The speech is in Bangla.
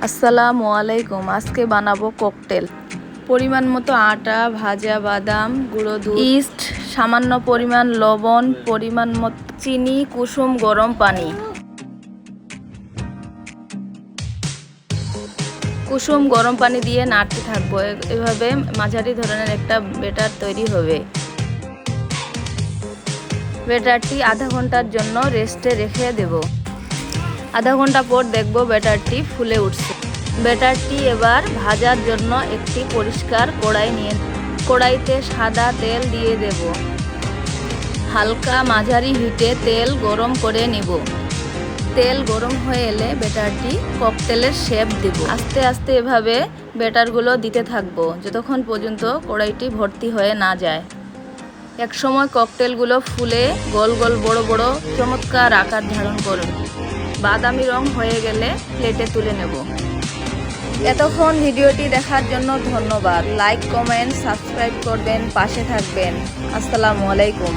আসসালামু আলাইকুম। আজকে বানাবো ককটেল। পরিমাণ মতো আটা, ভাজা বাদাম, গুঁড়ো দুধ, ইস্ট, সামান্য পরিমাণ লবণ, পরিমাণ মতো চিনি, কুসুম গরম পানি। কুসুম গরম পানি দিয়ে নাড়তে থাকবো। এভাবে মাঝারি ধরনের একটা ব্যাটার তৈরি হবে। ব্যাটারটি আধা ঘন্টার জন্য রেস্টে রেখে দেব। আধা ঘন্টা পর দেখব ব্যাটারটি ফুলে উঠছে। ব্যাটারটি এবার ভাজার জন্য একটি পরিষ্কার কড়াইতে সাদা তেল দিয়ে দেব। হালকা মাঝারি হিটে তেল গরম করে নিব। তেল গরম হয়ে এলে ব্যাটারটি ককটেলের শেপ দেব। আস্তে আস্তে এভাবে ব্যাটারগুলো দিতে থাকবো যতক্ষণ পর্যন্ত কড়াইটি ভর্তি হয়ে না যায়। একসময় ককটেলগুলো ফুলে গোল গোল বড় বড় চমৎকার আকার ধারণ করবে। বাদামি রং হয়ে গেলে প্লেটে তুলে নেব। এতক্ষণ ভিডিওটি দেখার জন্য ধন্যবাদ। লাইক, কমেন্ট, সাবস্ক্রাইব করবেন, পাশে থাকবেন। আসসালামু আলাইকুম।